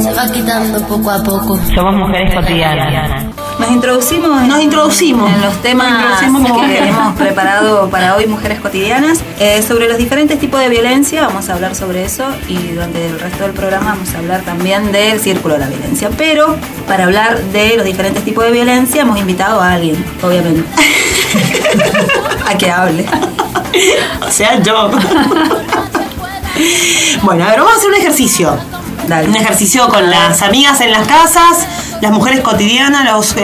Se va quitando poco a poco. Somos mujeres cotidianas. Nos introducimos en los temas que hemos preparado para hoy, Mujeres Cotidianas, sobre los diferentes tipos de violencia. Vamos a hablar sobre eso y durante el resto del programa vamos a hablar también del círculo de la violencia. Pero para hablar de los diferentes tipos de violencia hemos invitado a alguien, obviamente, a que hable. O sea, yo. Bueno, a ver, vamos a hacer un ejercicio. Dale. Un ejercicio con las amigas en las casas, las mujeres cotidianas, los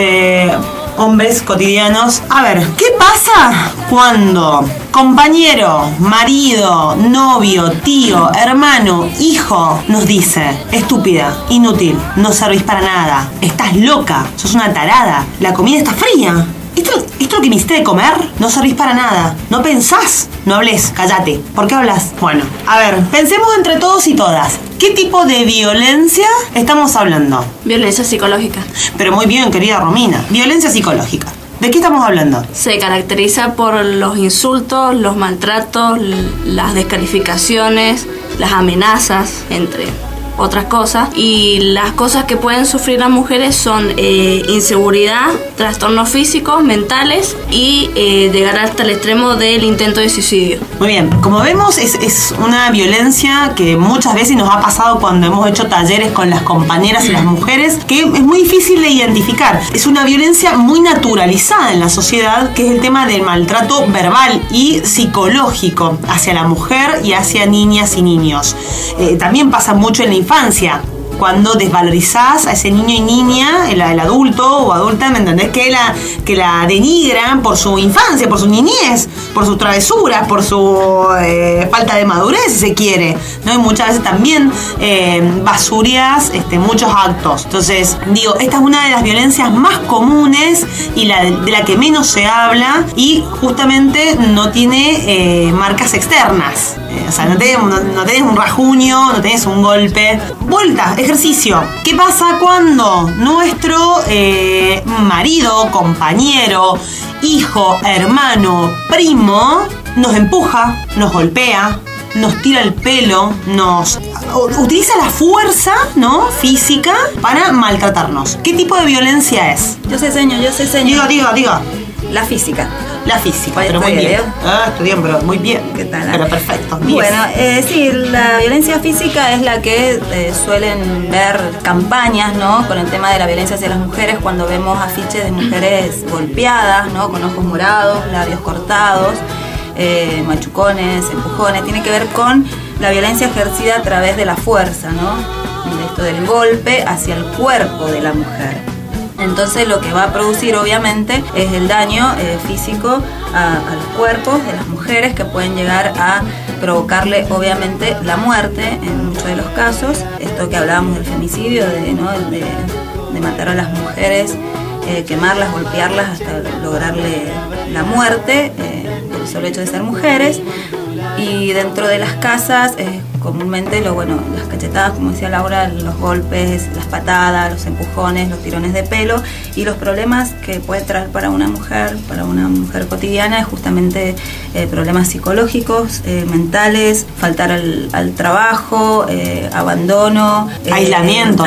hombres cotidianos. A ver, ¿qué pasa cuando compañero, marido, novio, tío, hermano, hijo nos dice: estúpida, inútil, no servís para nada, estás loca, sos una tarada, la comida está fría? ¿Esto es lo que me hiciste de comer? No servís para nada. ¿No pensás? No hables, cállate. ¿Por qué hablas? Bueno, a ver, pensemos entre todos y todas. ¿Qué tipo de violencia estamos hablando? Violencia psicológica. Pero muy bien, querida Romina. Violencia psicológica. ¿De qué estamos hablando? Se caracteriza por los insultos, los maltratos, las descalificaciones, las amenazas, entre otras cosas. Y las cosas que pueden sufrir las mujeres son inseguridad, trastornos físicos, mentales y llegar hasta el extremo del intento de suicidio. Muy bien, como vemos es una violencia que muchas veces nos ha pasado cuando hemos hecho talleres con las compañeras y las mujeres, que es muy difícil de identificar. Es una violencia muy naturalizada en la sociedad, que es el tema del maltrato verbal y psicológico hacia la mujer y hacia niñas y niños. También pasa mucho en la infancia, cuando desvalorizás a ese niño y niña, el adulto o adulta, ¿me entendés? Que la denigran por su infancia, por su niñez, por sus travesuras, por su falta de madurez, si se quiere, ¿no? Y muchas veces también basureas muchos actos. Entonces, digo, esta es una de las violencias más comunes y de la que menos se habla, y justamente no tiene marcas externas. O sea, no tenés un rajuño, no tenés un golpe. Vuelta, ejercicio. ¿Qué pasa cuando nuestro marido, compañero, hijo, hermano, primo nos empuja, nos golpea, nos tira el pelo, nos utiliza la fuerza, ¿no?, física para maltratarnos? ¿Qué tipo de violencia es? Yo sé, señor. Diga. La física. La física, pero muy bien. Estudié, pero muy bien. ¿Qué tal? Pero perfecto. 10. Bueno, sí, la violencia física es la que suelen ver campañas, ¿no?, con el tema de la violencia hacia las mujeres, cuando vemos afiches de mujeres golpeadas, ¿no?, con ojos morados, labios cortados, machucones, empujones. Tiene que ver con la violencia ejercida a través de la fuerza, ¿no?, de esto del golpe hacia el cuerpo de la mujer. Entonces lo que va a producir obviamente es el daño físico a los cuerpos de las mujeres, que pueden llegar a provocarle obviamente la muerte en muchos de los casos. Esto que hablábamos del femicidio, de matar a las mujeres, quemarlas, golpearlas hasta lograrle la muerte por el solo hecho de ser mujeres. Y dentro de las casas comúnmente las cachetadas, como decía Laura, los golpes, las patadas, los empujones, los tirones de pelo, y los problemas que puede traer para una mujer cotidiana es justamente problemas psicológicos, mentales, faltar al trabajo, abandono, aislamiento,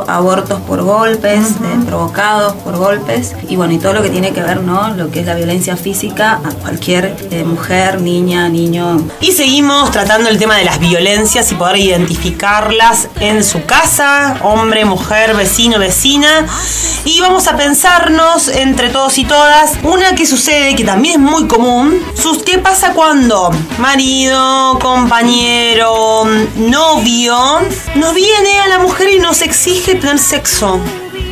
abortos por golpes, provocados por golpes, y bueno, y todo lo que tiene que ver, ¿no?, lo que es la violencia física a cualquier mujer, niña, niño. Y seguimos tratando el tema de las violencias y poder identificarlas en su casa, hombre, mujer, vecino, vecina. Y vamos a pensarnos entre todos y todas una que sucede, que también es muy común. ¿Qué pasa cuando marido, compañero, novio nos viene a la mujer y nos exige tener sexo?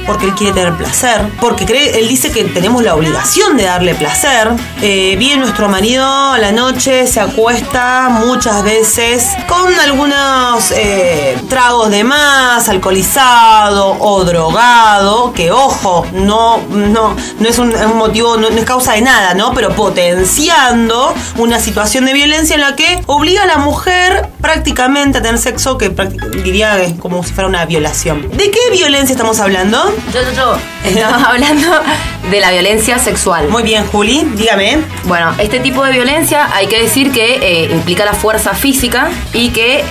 Porque él quiere tener placer, porque él dice que tenemos la obligación de darle placer. Viene nuestro marido a la noche, se acuesta muchas veces con algunos tragos de más, alcoholizado o drogado, que ojo, no es un motivo, no es causa de nada, ¿no?, pero potenciando una situación de violencia en la que obliga a la mujer prácticamente a tener sexo, que diría es como si fuera una violación. ¿De qué violencia estamos hablando? Yo. Estamos hablando de la violencia sexual. Muy bien, Juli, dígame. Bueno, este tipo de violencia hay que decir que implica la fuerza física y que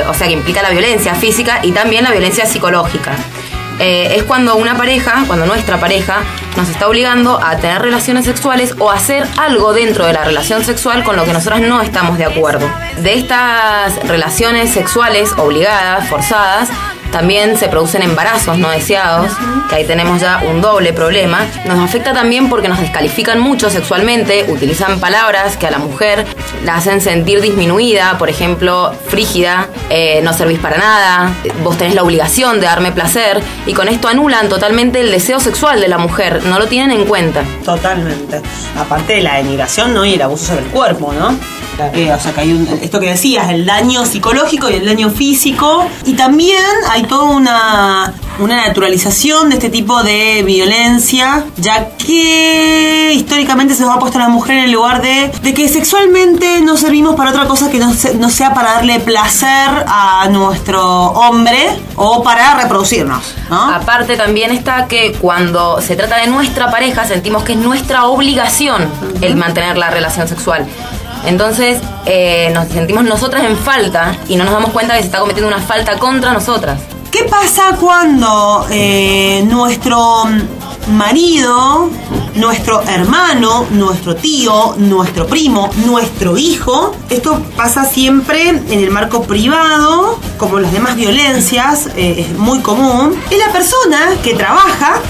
o sea que implica la violencia física y también la violencia psicológica. Es cuando nuestra pareja nos está obligando a tener relaciones sexuales o a hacer algo dentro de la relación sexual con lo que nosotras no estamos de acuerdo. De estas relaciones sexuales obligadas, forzadas, también se producen embarazos no deseados, que ahí tenemos ya un doble problema. Nos afecta también porque nos descalifican mucho sexualmente, utilizan palabras que a la mujer la hacen sentir disminuida, por ejemplo, frígida, no servís para nada, vos tenés la obligación de darme placer, y con esto anulan totalmente el deseo sexual de la mujer, no lo tienen en cuenta. Totalmente. Aparte de la denigración, ¿no? Y el abuso sobre el cuerpo, ¿no? O sea que hay esto que decías, el daño psicológico y el daño físico, y también hay toda una naturalización de este tipo de violencia, ya que históricamente se nos ha puesto a la mujer en el lugar de que sexualmente no servimos para otra cosa que no sea para darle placer a nuestro hombre o para reproducirnos, ¿no? Aparte también está que cuando se trata de nuestra pareja sentimos que es nuestra obligación el mantener la relación sexual. Entonces nos sentimos nosotras en falta y no nos damos cuenta que se está cometiendo una falta contra nosotras. ¿Qué pasa cuando nuestro marido, nuestro hermano, nuestro tío, nuestro primo, nuestro hijo, esto pasa siempre en el marco privado, como las demás violencias, es muy común, es la persona que trabaja,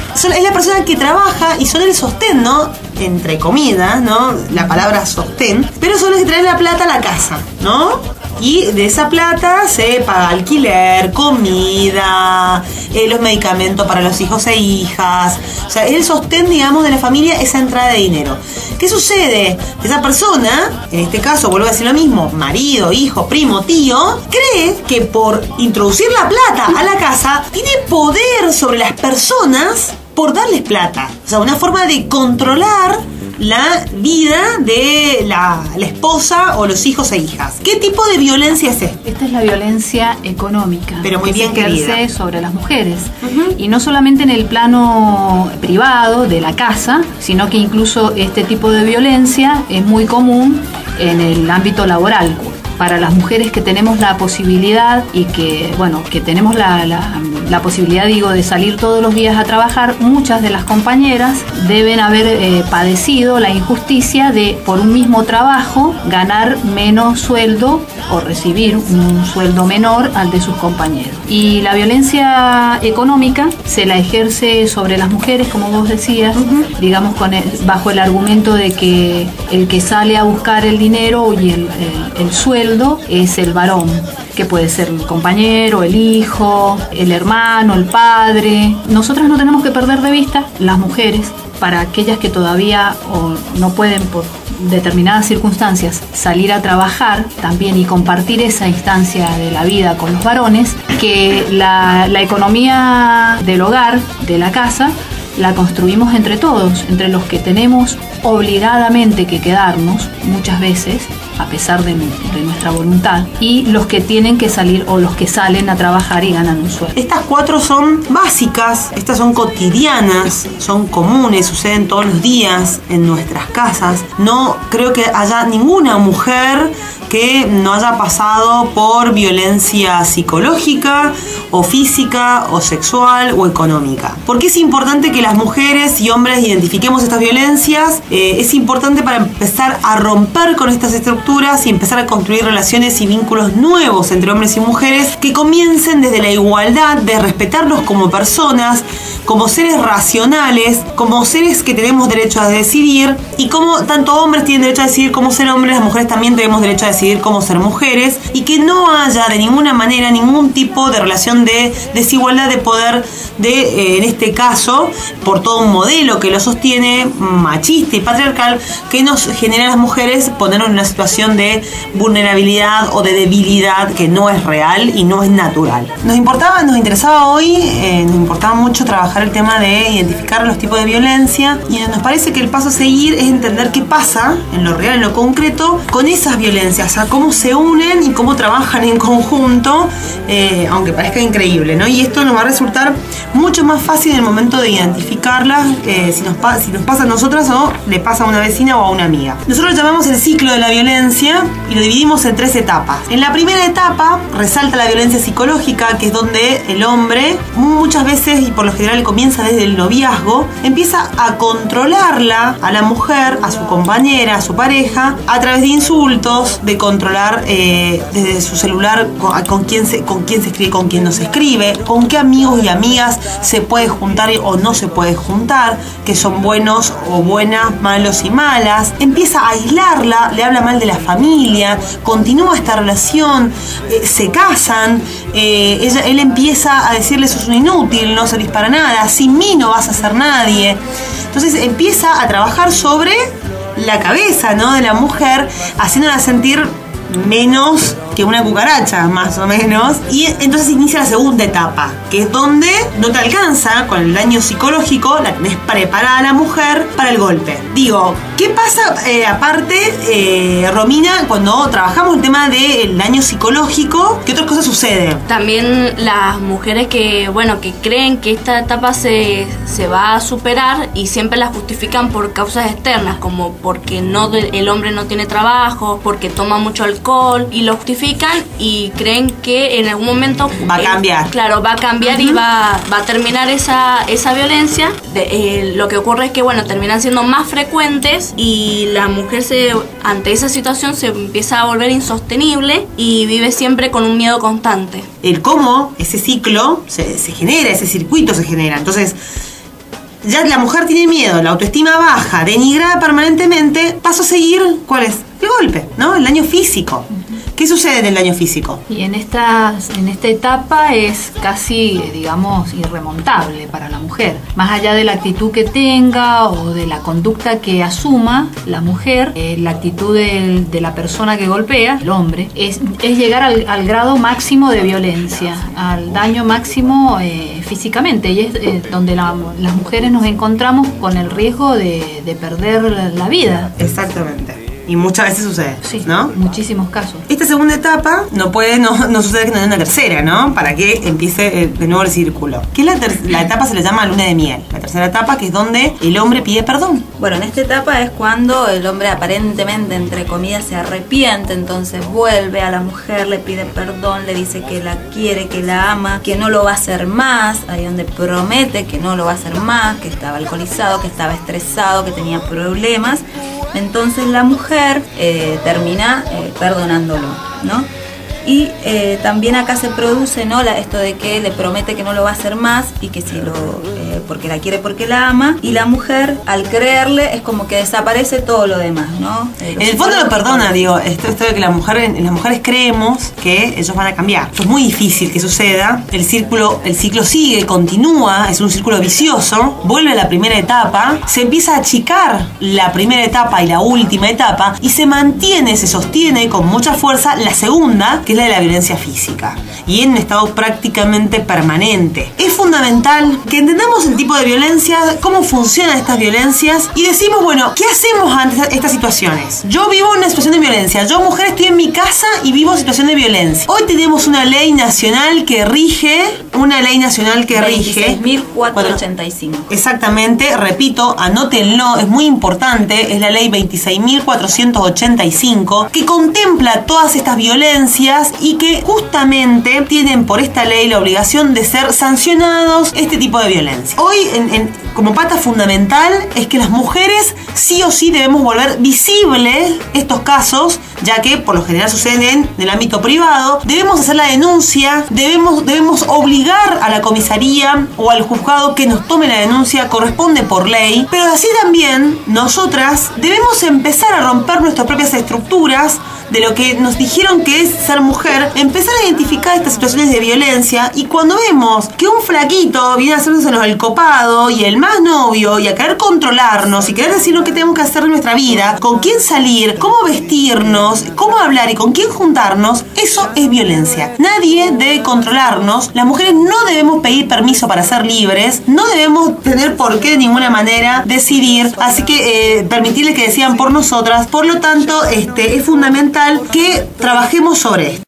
y son el sostén, ¿no? Entre comillas, ¿no? La palabra sostén, pero son los que traen la plata a la casa, ¿no? Y de esa plata se paga alquiler, comida, los medicamentos para los hijos e hijas. O sea, es el sostén, digamos, de la familia, esa entrada de dinero. ¿Qué sucede? Esa persona, en este caso, vuelvo a decir lo mismo, marido, hijo, primo, tío, cree que por introducir la plata a la casa tiene poder sobre las personas por darles plata. O sea, una forma de controlar la vida de la esposa o los hijos e hijas. ¿Qué tipo de violencia es esta? Esta es la violencia económica, pero muy bien, que se querida, ejerce sobre las mujeres. Y no solamente en el plano privado de la casa, sino que incluso este tipo de violencia es muy común en el ámbito laboral. Para las mujeres que tenemos la posibilidad y que tenemos la posibilidad, de salir todos los días a trabajar, muchas de las compañeras deben haber padecido la injusticia de, por un mismo trabajo, ganar menos sueldo o recibir un sueldo menor al de sus compañeros. Y la violencia económica se la ejerce sobre las mujeres, como vos decías, digamos, bajo el argumento de que el que sale a buscar el dinero y el sueldo es el varón, que puede ser el compañero, el hijo, el hermano, el padre. Nosotras no tenemos que perder de vista, las mujeres, para aquellas que todavía no pueden por determinadas circunstancias salir a trabajar también y compartir esa instancia de la vida con los varones, que la economía del hogar, de la casa, la construimos entre todos, entre los que tenemos obligadamente que quedarnos muchas veces, a pesar de nuestra voluntad, y los que tienen que salir o los que salen a trabajar y ganan un sueldo. Estas cuatro son básicas, estas son cotidianas, son comunes, suceden todos los días en nuestras casas. No creo que haya ninguna mujer que no haya pasado por violencia psicológica o física o sexual o económica. ¿Por qué es importante que las mujeres y hombres identifiquemos estas violencias? Es importante para empezar a romper con estas estructuras y empezar a construir relaciones y vínculos nuevos entre hombres y mujeres que comiencen desde la igualdad, de respetarnos como personas, como seres racionales, como seres que tenemos derecho a decidir, y como tanto hombres tienen derecho a decidir cómo ser hombres, las mujeres también tenemos derecho a decidir cómo ser mujeres, y que no haya de ninguna manera ningún tipo de relación de desigualdad de poder, en este caso, por todo un modelo que lo sostiene, machista y patriarcal, que nos genera a las mujeres ponernos en una situación de vulnerabilidad o de debilidad que no es real y no es natural. Nos interesaba hoy, nos importaba mucho trabajar el tema de identificar los tipos de violencia, y nos parece que el paso a seguir es entender qué pasa en lo real, en lo concreto, con esas violencias casa, cómo se unen y cómo trabajan en conjunto, aunque parezca increíble, ¿no? Y esto nos va a resultar mucho más fácil en el momento de identificarlas, si nos pasa a nosotras o le pasa a una vecina o a una amiga. Nosotros lo llamamos el ciclo de la violencia y lo dividimos en 3 etapas. En la primera etapa resalta la violencia psicológica, que es donde el hombre, muchas veces y por lo general comienza desde el noviazgo, empieza a controlarla, a la mujer, a su compañera, a su pareja, a través de insultos, de controlar desde su celular con quién se escribe, con quién no se escribe, con qué amigos y amigas se puede juntar o no se puede juntar, que son buenos o buenas, malos y malas. Empieza a aislarla, le habla mal de la familia, continúa esta relación, se casan, él empieza a decirle: sos un inútil, no servís para nada, sin mí no vas a ser nadie. Entonces empieza a trabajar sobre la cabeza, ¿no?, de la mujer, haciéndola sentir menos que una cucaracha, más o menos. Y entonces inicia la segunda etapa, que es donde no te alcanza con el daño psicológico, la tenés preparada a la mujer para el golpe. Digo, ¿qué pasa aparte, Romina, cuando trabajamos el tema del daño psicológico? ¿Qué otras cosas suceden? También las mujeres que creen que esta etapa se va a superar y siempre la justifican por causas externas, como porque el hombre no tiene trabajo, porque toma mucho alcohol, y lo justifican y creen que en algún momento va a cambiar. Claro, va a cambiar y va a terminar esa violencia. Lo que ocurre es que terminan siendo más frecuentes y la mujer ante esa situación se empieza a volver insostenible y vive siempre con un miedo constante. El cómo ese ciclo se genera, ese circuito se genera. Entonces, ya la mujer tiene miedo, la autoestima baja, denigrada permanentemente, paso a seguir, ¿cuál es? El golpe, ¿no? El daño físico. ¿Qué sucede en el daño físico? Y en esta etapa es casi, digamos, irremontable para la mujer. Más allá de la actitud que tenga o de la conducta que asuma la mujer, la actitud de la persona que golpea, el hombre, es llegar al grado máximo de violencia, al daño máximo físicamente. Y es donde las mujeres nos encontramos con el riesgo de perder la vida. Exactamente. Y muchas veces sucede, sí, ¿no? Muchísimos casos. Esta segunda etapa no sucede que no haya una tercera, ¿no? Para que empiece de nuevo el círculo. ¿Qué es la etapa? Se le llama luna de miel. La tercera etapa, que es donde el hombre pide perdón. Bueno, en esta etapa es cuando el hombre aparentemente, entre comillas, se arrepiente, entonces vuelve a la mujer, le pide perdón, le dice que la quiere, que la ama, que no lo va a hacer más, ahí donde promete que no lo va a hacer más, que estaba alcoholizado, que estaba estresado, que tenía problemas. Entonces la mujer termina perdonándolo, ¿no? Y también acá se produce, ¿no?, esto de que le promete que no lo va a hacer más y que si porque la quiere, porque la ama, y la mujer, al creerle, es como que desaparece todo lo demás, ¿no? En el fondo lo perdona, digo, esto de que las mujeres creemos que ellos van a cambiar. Esto es muy difícil que suceda. El ciclo sigue, continúa, es un círculo vicioso, vuelve a la primera etapa, se empieza a achicar la primera etapa y la última etapa, y se sostiene con mucha fuerza la segunda, que es la de la violencia física, y en un estado prácticamente permanente. Es fundamental que entendamos el tipo de violencia, cómo funcionan estas violencias, y decimos, bueno, ¿qué hacemos ante estas situaciones? Yo vivo una situación de violencia, yo, mujer, estoy en mi casa y vivo situación de violencia. Hoy tenemos una ley nacional que rige, 26.485. Exactamente, repito, anótenlo, es muy importante, es la ley 26.485, que contempla todas estas violencias y que justamente tienen por esta ley la obligación de ser sancionados este tipo de violencia. Hoy, como pata fundamental, es que las mujeres sí o sí debemos volver visibles estos casos, ya que por lo general suceden en el ámbito privado. Debemos hacer la denuncia, debemos obligar a la comisaría o al juzgado que nos tome la denuncia, corresponde por ley, pero así también nosotras debemos empezar a romper nuestras propias estructuras de lo que nos dijeron que es ser mujer, empezar a identificar estas situaciones de violencia, y cuando vemos que un flaquito viene a hacernos el copado y el más novio y a querer controlarnos y querer decirnos qué tenemos que hacer en nuestra vida, con quién salir, cómo vestirnos, cómo hablar y con quién juntarnos, eso es violencia. Nadie debe controlarnos, las mujeres no debemos pedir permiso para ser libres, no debemos tener por qué de ninguna manera decidir, así que permitirles que decidan por nosotras. Por lo tanto, es fundamental fundamental que trabajemos sobre esto.